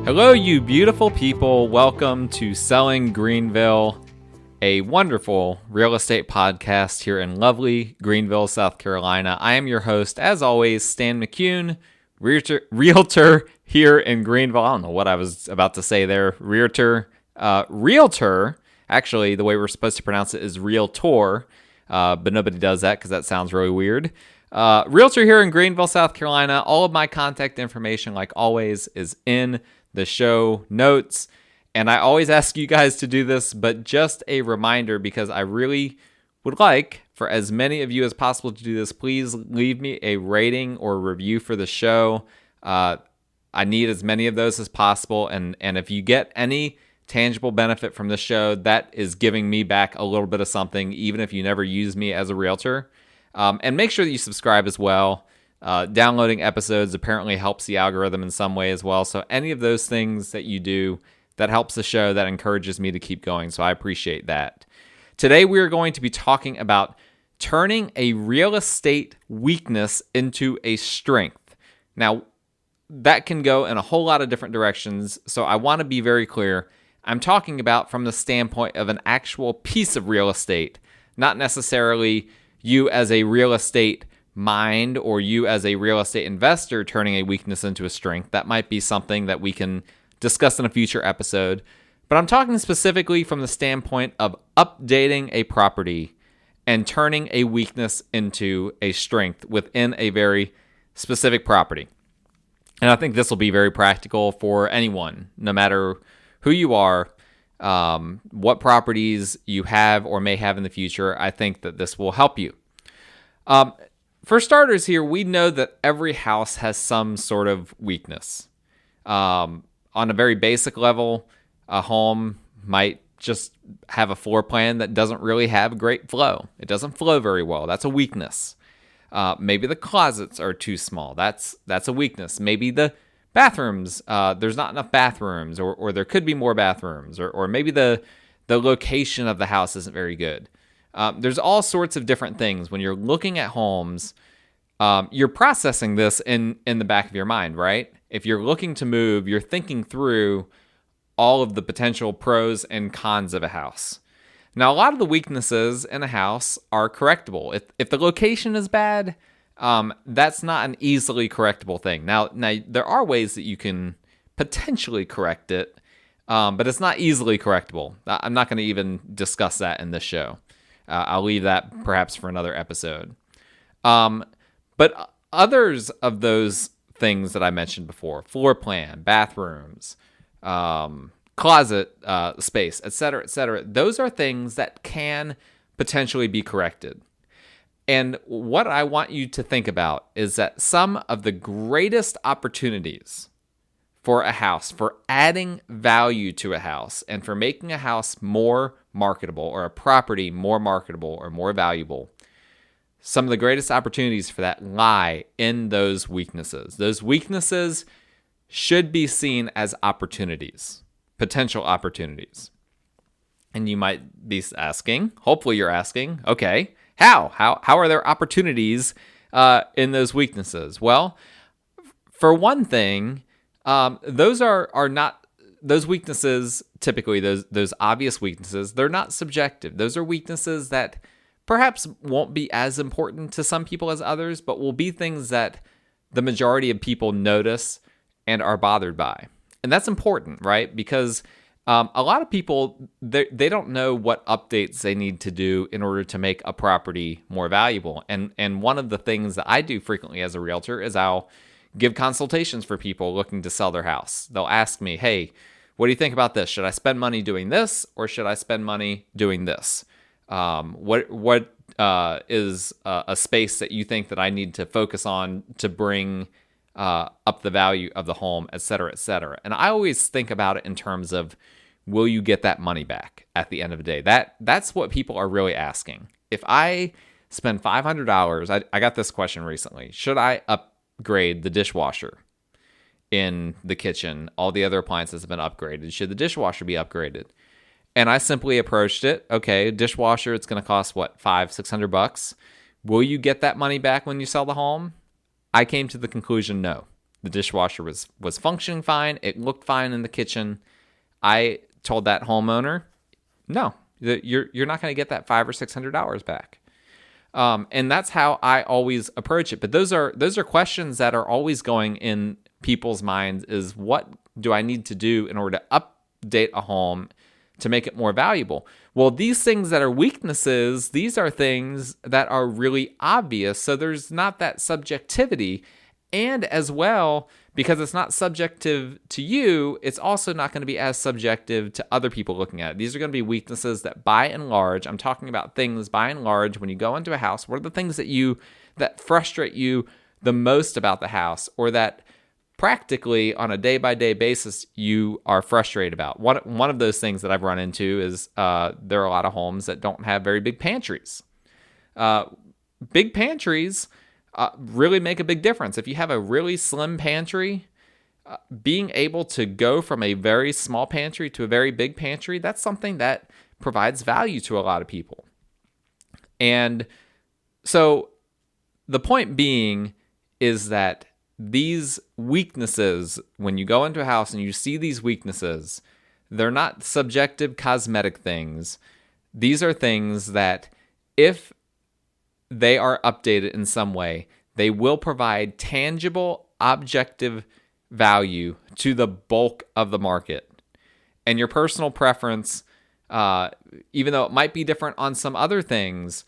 Hello, you beautiful people. Welcome to Selling Greenville, a wonderful real estate podcast here in lovely Greenville, South Carolina. I am your host, as always, Stan McCune, realtor here in Greenville. I don't know what I was about to say there. Realtor. Actually, the way we're supposed to pronounce it is realtor, but nobody does that because that sounds really weird. Realtor here in Greenville, South Carolina. All of my contact information, like always, is in the show notes. And I always ask you guys to do this, but just a reminder, because I really would like for as many of you as possible to do this, please leave me a rating or review for the show. I need as many of those as possible. And if you get any tangible benefit from the show, that is giving me back a little bit of something, even if you never use me as a realtor. And make sure that you subscribe as well. Downloading episodes apparently helps the algorithm in some way as well. So any of those things that you do, that helps the show, that encourages me to keep going. So I appreciate that. Today we are going to be talking about turning a real estate weakness into a strength. Now, that can go in a whole lot of different directions. So I want to be very clear. I'm talking about from the standpoint of an actual piece of real estate, not necessarily you as a real estate mind or you as a real estate investor turning a weakness into a strength. That might be something that we can discuss in a future episode. But I'm talking specifically from the standpoint of updating a property and turning a weakness into a strength within a very specific property. And I think this will be very practical for anyone, no matter who you are, what properties you have or may have in the future. I think that this will help you. For starters here, we know that every house has some sort of weakness. On a very basic level, a home might just have a floor plan that doesn't really have great flow. It doesn't flow very well. That's a weakness. Maybe the closets are too small. That's a weakness. Maybe the bathrooms, there's not enough bathrooms, or there could be more bathrooms, or maybe the location of the house isn't very good. There's all sorts of different things. When you're looking at homes, you're processing this in the back of your mind, right? If you're looking to move, you're thinking through all of the potential pros and cons of a house. Now, a lot of the weaknesses in a house are correctable. If the location is bad, that's not an easily correctable thing. Now there are ways that you can potentially correct it, but it's not easily correctable. I'm not going to even discuss that in this show. I'll leave that perhaps for another episode. But others of those things that I mentioned before, floor plan, bathrooms, closet space, etc., those are things that can potentially be corrected. And what I want you to think about is that some of the greatest opportunities for a house, for adding value to a house, and for making a house more marketable or a property more marketable or more valuable, some of the greatest opportunities for that lie in those weaknesses. Those weaknesses should be seen as opportunities, potential opportunities. And you might be asking, hopefully you're asking, okay, how are there opportunities in those weaknesses? Well, for one thing, those are not, those weaknesses, typically those obvious weaknesses, they're not subjective. Those are weaknesses that perhaps won't be as important to some people as others, but will be things that the majority of people notice and are bothered by. And that's important, right? Because a lot of people, they don't know what updates they need to do in order to make a property more valuable. And one of the things that I do frequently as a realtor is I'll give consultations for people looking to sell their house. They'll ask me, hey, what do you think about this? Should I spend money doing this, or should I spend money doing this? What is a space that you think that I need to focus on to bring up the value of the home, et cetera, et cetera. And I always think about it in terms of, will you get that money back at the end of the day? That's what people are really asking. If I spend $500, I got this question recently. Should I upgrade the dishwasher in the kitchen? All the other appliances have been upgraded. Should the dishwasher be upgraded? And I simply approached it. Okay, dishwasher, it's going to cost what, $500-$600? Will you get that money back when you sell the home? I came to the conclusion, no. The dishwasher was functioning fine. It looked fine in the kitchen. I told that homeowner, no, you're not going to get that $500 or $600 back. And that's how I always approach it. But those are questions that are always going in people's minds: is what do I need to do in order to update a home to make it more valuable? Well, these things that are weaknesses, these are things that are really obvious. So there's not that subjectivity. And as well, because it's not subjective to you, it's also not going to be as subjective to other people looking at it. These are going to be weaknesses that, by and large, I'm talking about things by and large, when you go into a house, what are the things that frustrate you the most about the house, or that practically on a day-by-day basis you are frustrated about? One of those things that I've run into is there are a lot of homes that don't have very big pantries. Big pantries really make a big difference. If you have a really slim pantry, being able to go from a very small pantry to a very big pantry, that's something that provides value to a lot of people. And so the point being is that these weaknesses, when you go into a house and you see these weaknesses, they're not subjective cosmetic things. These are things that, if they are updated in some way, they will provide tangible, objective value to the bulk of the market. And your personal preference, even though it might be different on some other things,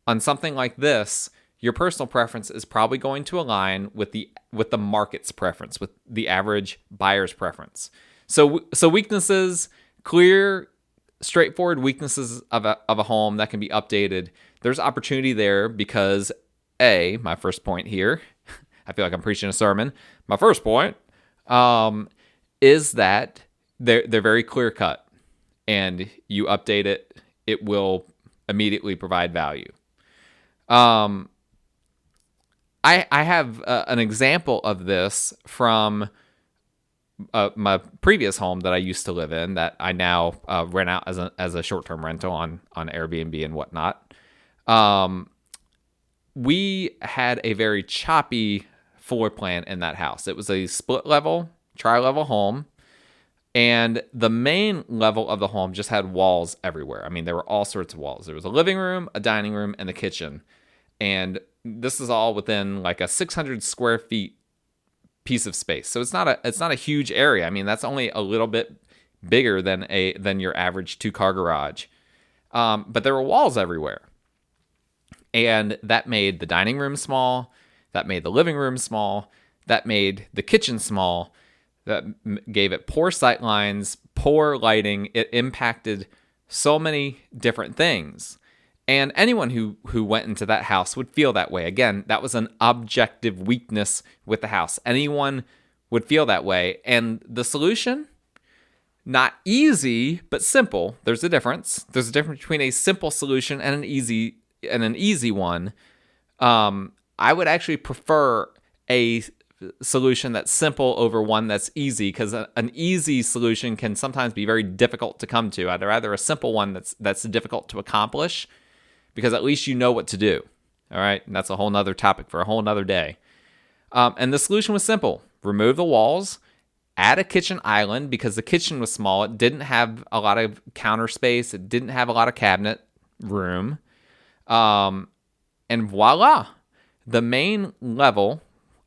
on something like this, your personal preference is probably going to align with the market's preference, with the average buyer's preference. So weaknesses, clear, straightforward weaknesses of a home that can be updated. There's opportunity there because, my first point here, I feel like I'm preaching a sermon. My first point is that they're very clear cut, and you update it, it will immediately provide value. I have an example of this from my previous home that I used to live in, that I now rent out as a short-term rental on Airbnb and whatnot. We had a very choppy floor plan in that house. It was a split-level, tri-level home, and the main level of the home just had walls everywhere. I mean, there were all sorts of walls. There was a living room, a dining room, and the kitchen. And this is all within like a 600 square feet piece of space. So it's not a huge area. I mean, that's only a little bit bigger than your average 2-car garage. But there were walls everywhere. And that made the dining room small. That made the living room small. That made the kitchen small. That gave it poor sight lines, poor lighting. It impacted so many different things. And anyone who went into that house would feel that way. Again, that was an objective weakness with the house. Anyone would feel that way. And the solution? Not easy, but simple. There's a difference. There's a difference between a simple solution and an easy one. I would actually prefer a solution that's simple over one that's easy, because an easy solution can sometimes be very difficult to come to. I'd rather a simple one that's difficult to accomplish, because at least you know what to do. All right, and that's a whole nother topic for a whole nother day. And the solution was simple: remove the walls, add a kitchen island, because the kitchen was small. It didn't have a lot of counter space. It didn't have a lot of cabinet room. And voila, the main level.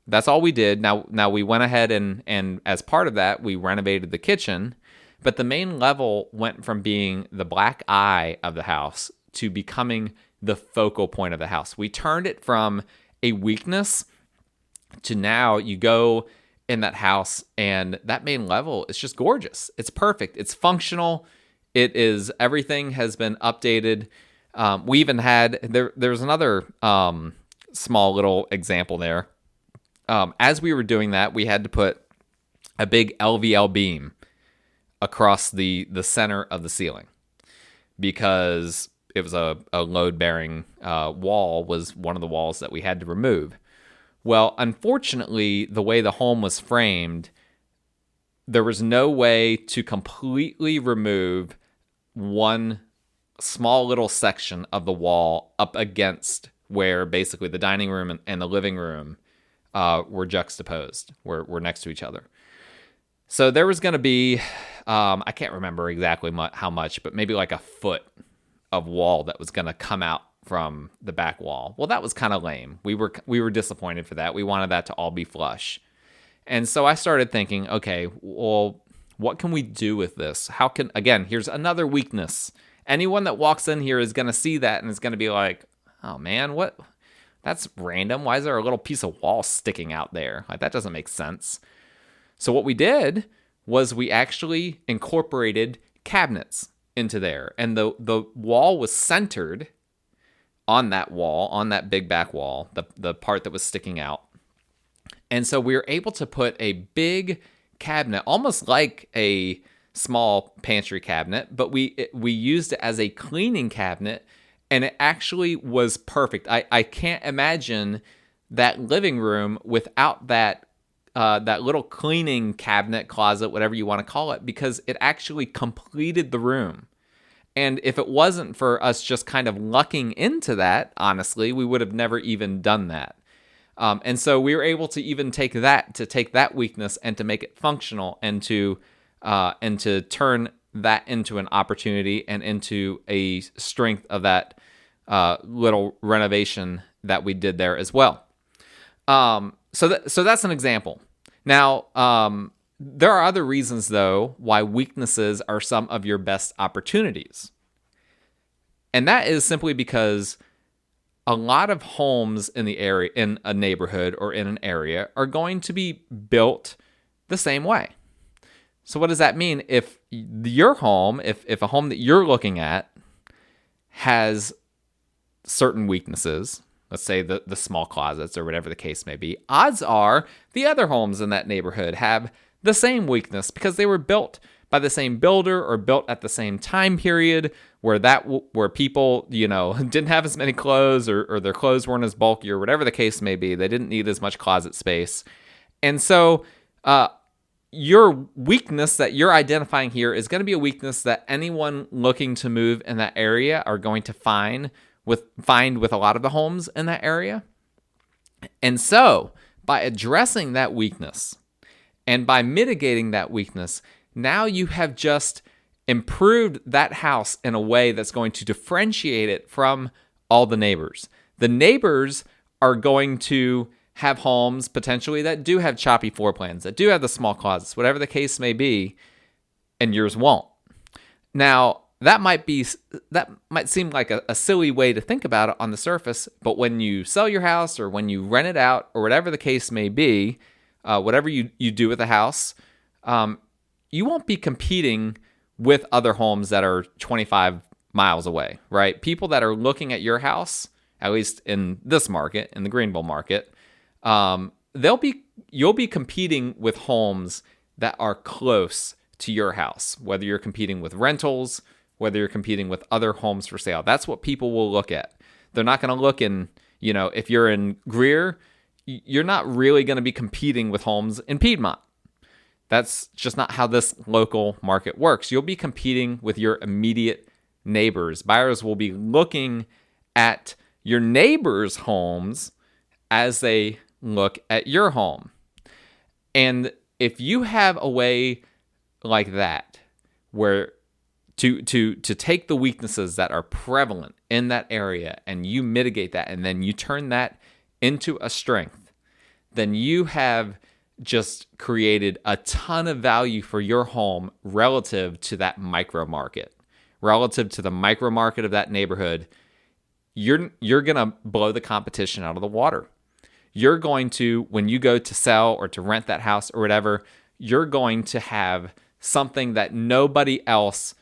That's all we did. Now we went ahead and as part of that, we renovated the kitchen, but the main level went from being the black eye of the house to becoming the focal point of the house. We turned it from a weakness to now you go in that house and that main level is just gorgeous. It's perfect. It's functional. Everything has been updated. We even had, there's another small little example there. As we were doing that, we had to put a big LVL beam across the center of the ceiling, because it was a load-bearing wall, was one of the walls that we had to remove. Well, unfortunately, the way the home was framed, there was no way to completely remove one small little section of the wall up against where basically the dining room and the living room were juxtaposed, were next to each other. So there was going to be, I can't remember exactly how much, but maybe like a foot of wall that was going to come out from the back wall. Well, that was kind of lame. We were disappointed for that. We wanted that to all be flush. And so I started thinking, okay, well, what can we do with this? Again, here's another weakness. Anyone that walks in here is going to see that and is going to be like, oh man, what? That's random. Why is there a little piece of wall sticking out there? Like, that doesn't make sense. So what we did was we actually incorporated cabinets into there. And the wall was centered on that wall, on that big back wall, the part that was sticking out. And so we were able to put a big cabinet, almost like a small pantry cabinet, but we used it as a cleaning cabinet, and it actually was perfect. I can't imagine that living room without that little cleaning cabinet, closet, whatever you want to call it, because it actually completed the room. And if it wasn't for us just kind of lucking into that, honestly, we would have never even done that. And so we were able to even take that weakness and to make it functional and to turn that into an opportunity and into a strength of that little renovation that we did there as well. So that's an example. Now, there are other reasons, though, why weaknesses are some of your best opportunities. And that is simply because a lot of homes in the area, in a neighborhood or in an area, are going to be built the same way. So what does that mean? If your home, if a home that you're looking at has certain weaknesses, let's say the small closets or whatever the case may be, odds are the other homes in that neighborhood have the same weakness because they were built by the same builder or built at the same time period where people, didn't have as many clothes or their clothes weren't as bulky or whatever the case may be. They didn't need as much closet space. And so your weakness that you're identifying here is going to be a weakness that anyone looking to move in that area are going to find with a lot of the homes in that area. And so by addressing that weakness and by mitigating that weakness, now you have just improved that house in a way that's going to differentiate it from all the neighbors. The neighbors are going to have homes potentially that do have choppy floor plans, that do have the small closets, whatever the case may be, and yours won't. Now, that might seem like a silly way to think about it on the surface, but when you sell your house or when you rent it out or whatever the case may be, whatever you do with the house, you won't be competing with other homes that are 25 miles away, right? People that are looking at your house, at least in this market, in the Greenville market, you'll be competing with homes that are close to your house, whether you're competing with rentals, whether you're competing with other homes for sale. That's what people will look at. They're not going to look in, if you're in Greer, you're not really going to be competing with homes in Piedmont. That's just not how this local market works. You'll be competing with your immediate neighbors. Buyers will be looking at your neighbors' homes as they look at your home. And if you have a way like that, where to take the weaknesses that are prevalent in that area and you mitigate that and then you turn that into a strength, then you have just created a ton of value for your home relative to that micro market, relative to the micro market of that neighborhood. You're going to blow the competition out of the water. You're going to, when you go to sell or to rent that house or whatever, you're going to have something that nobody else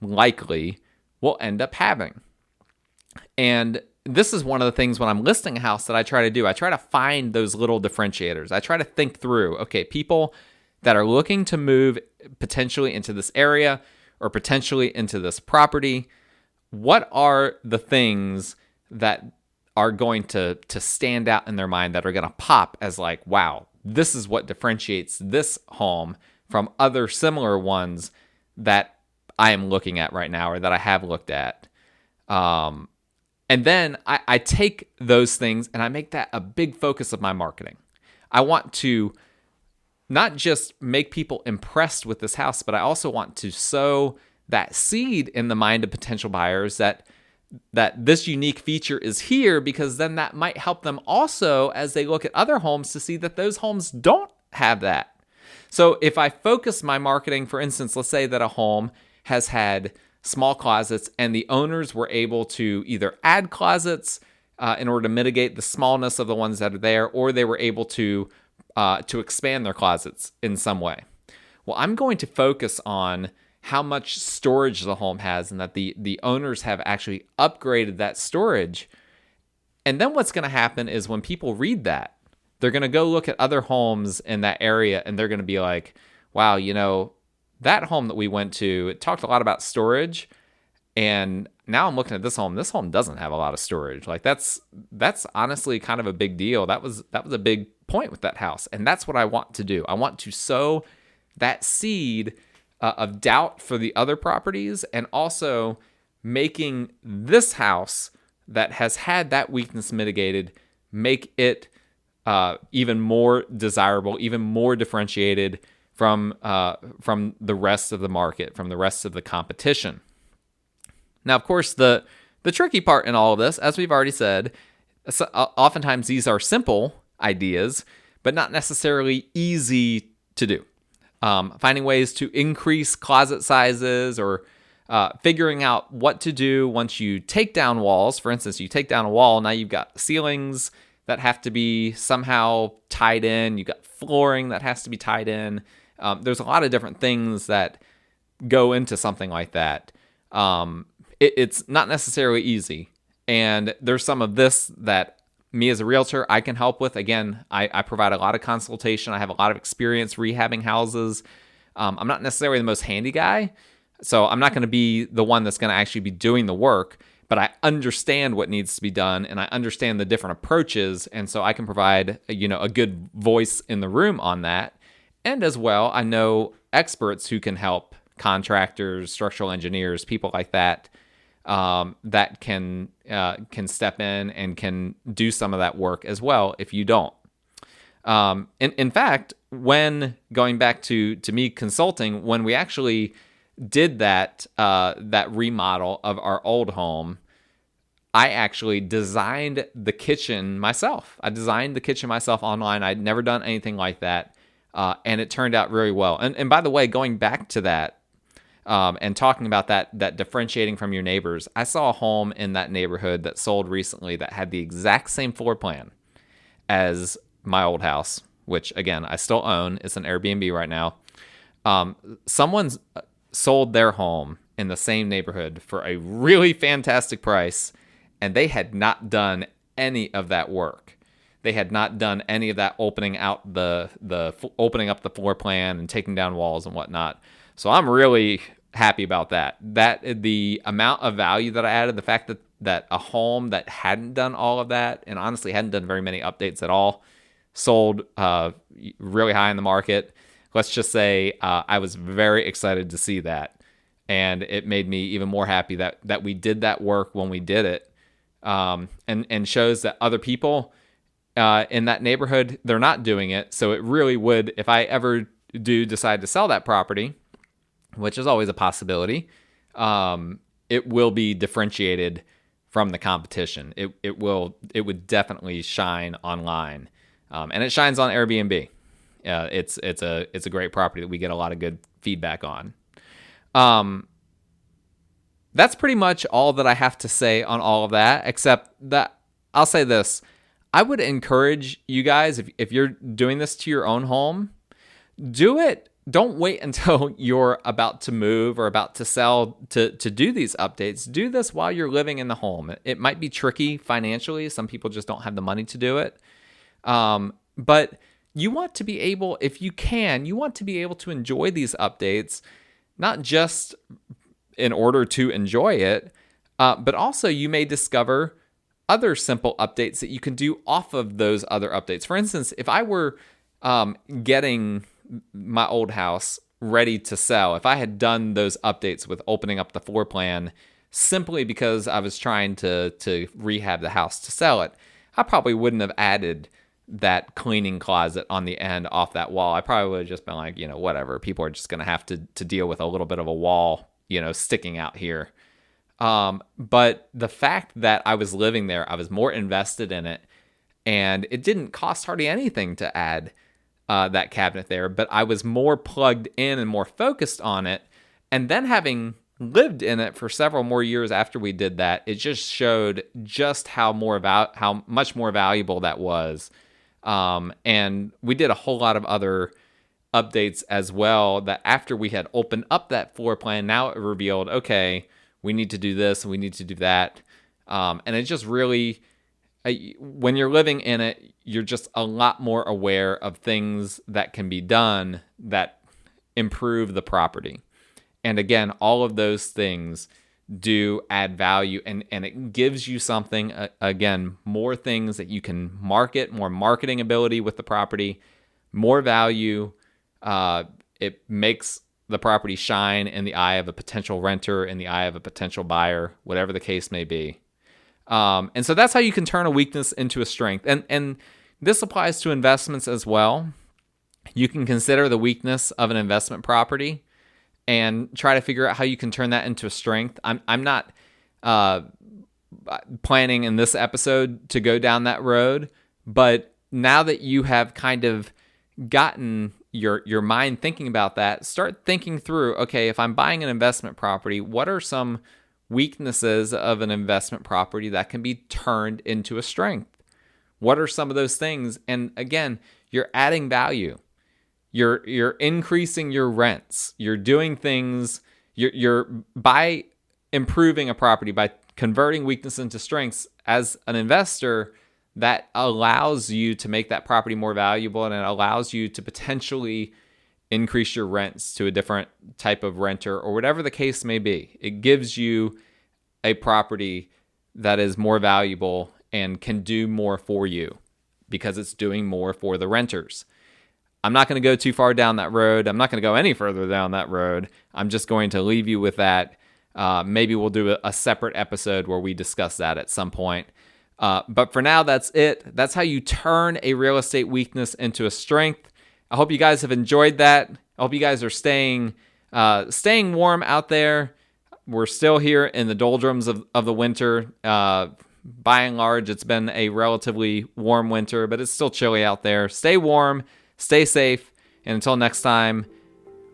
likely will end up having. And this is one of the things when I'm listing a house that I try to do. I try to find those little differentiators. I try to think through, okay, people that are looking to move potentially into this area or potentially into this property, what are the things that are going to stand out in their mind that are going to pop as like, wow, this is what differentiates this home from other similar ones that I am looking at right now or that I have looked at. And then I take those things and I make that a big focus of my marketing. I want to not just make people impressed with this house, but I also want to sow that seed in the mind of potential buyers that this unique feature is here, because then that might help them also as they look at other homes to see that those homes don't have that. So if I focus my marketing, for instance, let's say that a home has had small closets and the owners were able to either add closets in order to mitigate the smallness of the ones that are there, or they were able to expand their closets in some way. Well, I'm going to focus on how much storage the home has and that the owners have actually upgraded that storage. And then what's going to happen is when people read that, they're going to go look at other homes in that area and they're going to be like, wow, you know, that home that we went to, it talked a lot about storage. And now I'm looking at this home. This home doesn't have a lot of storage. Like that's honestly kind of a big deal. That was a big point with that house. And that's what I want to do. I want to sow that seed of doubt for the other properties, and also making this house that has had that weakness mitigated, make it even more desirable, even more differentiated from the rest of the market, from the rest of the competition. Now, of course, the tricky part in all of this, as we've already said, oftentimes these are simple ideas, but not necessarily easy to do. Finding ways to increase closet sizes, or figuring out what to do once you take down walls. For instance, you take down a wall, now you've got ceilings that have to be somehow tied in. You've got flooring that has to be tied in. There's a lot of different things that go into something like that. It's not necessarily easy. And there's some of this that me as a realtor, I can help with. Again, I provide a lot of consultation. I have a lot of experience rehabbing houses. I'm not necessarily the most handy guy, so I'm not going to be the one that's going to actually be doing the work, but I understand what needs to be done, and I understand the different approaches, and so I can provide, you know, a good voice in the room on that. And as well, I know experts who can help, contractors, structural engineers, people like that, that can step in and can do some of that work as well if you don't. In fact, when going back to me consulting, when we actually did that remodel of our old home, I actually designed the kitchen myself. I designed the kitchen myself online. I'd never done anything like that, and it turned out really well. And by the way, going back to that, and talking about that differentiating from your neighbors, I saw a home in that neighborhood that sold recently that had the exact same floor plan as my old house, which again, I still own. It's an Airbnb right now. Someone's sold their home in the same neighborhood for a really fantastic price, and they had not done any of that work. They had not done any of that opening up the floor plan and taking down walls and whatnot. So I'm really happy about that. That the amount of value that I added, the fact that a home that hadn't done all of that, and honestly hadn't done very many updates at all, sold really high in the market. Let's just say I was very excited to see that, and it made me even more happy that we did that work when we did it, and shows that other people in that neighborhood, they're not doing it. So it really would, if I ever do decide to sell that property, which is always a possibility, it will be differentiated from the competition. It would definitely shine online, and it shines on Airbnb. It's a great property that we get a lot of good feedback on. That's pretty much all that I have to say on all of that, except that I'll say this. I would encourage you guys, if you're doing this to your own home, do it. Don't wait until you're about to move or about to sell to do these updates. Do this while you're living in the home. It might be tricky financially. Some people just don't have the money to do it. But you want to be able, if you can, you want to be able to enjoy these updates, not just in order to enjoy it, but also you may discover other simple updates that you can do off of those other updates. For instance, if I were getting my old house ready to sell, if I had done those updates with opening up the floor plan simply because I was trying to rehab the house to sell it, I probably wouldn't have added that cleaning closet on the end off that wall, I probably would have just been like, whatever. People are just going to have to deal with a little bit of a wall, sticking out here. But the fact that I was living there, I was more invested in it, and it didn't cost hardly anything to add that cabinet there, but I was more plugged in and more focused on it. And then having lived in it for several more years after we did that, it just showed just how much more valuable that was. And we did a whole lot of other updates as well, that after we had opened up that floor plan, now it revealed, okay, we need to do this and we need to do that. And it just really, when you're living in it, you're just a lot more aware of things that can be done that improve the property. And again, all of those things do add value, and it gives you something, again, more things that you can market, more marketing ability with the property, more value. It makes the property shine in the eye of a potential renter, in the eye of a potential buyer, whatever the case may be. And so that's how you can turn a weakness into a strength. And this applies to investments as well. You can consider the weakness of an investment property and try to figure out how you can turn that into a strength. I'm not planning in this episode to go down that road, but now that you have kind of gotten your mind thinking about that, start thinking through, okay, if I'm buying an investment property, what are some weaknesses of an investment property that can be turned into a strength? What are some of those things? And again, you're adding value. You're increasing your rents. You're doing things. You're by improving a property, by converting weakness into strengths. As an investor, that allows you to make that property more valuable, and it allows you to potentially increase your rents to a different type of renter, or whatever the case may be. It gives you a property that is more valuable and can do more for you because it's doing more for the renters. I'm not going to go too far down that road. I'm not going to go any further down that road. I'm just going to leave you with that. Maybe we'll do a separate episode where we discuss that at some point. But for now, that's it. That's how you turn a real estate weakness into a strength. I hope you guys have enjoyed that. I hope you guys are staying warm out there. We're still here in the doldrums of the winter. By and large, it's been a relatively warm winter, but it's still chilly out there. Stay warm, stay safe, and until next time,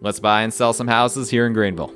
let's buy and sell some houses here in Greenville.